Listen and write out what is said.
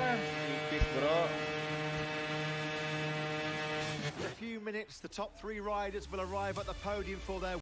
Tipis, bro. In a few minutes, the top three riders will arrive at the podium for their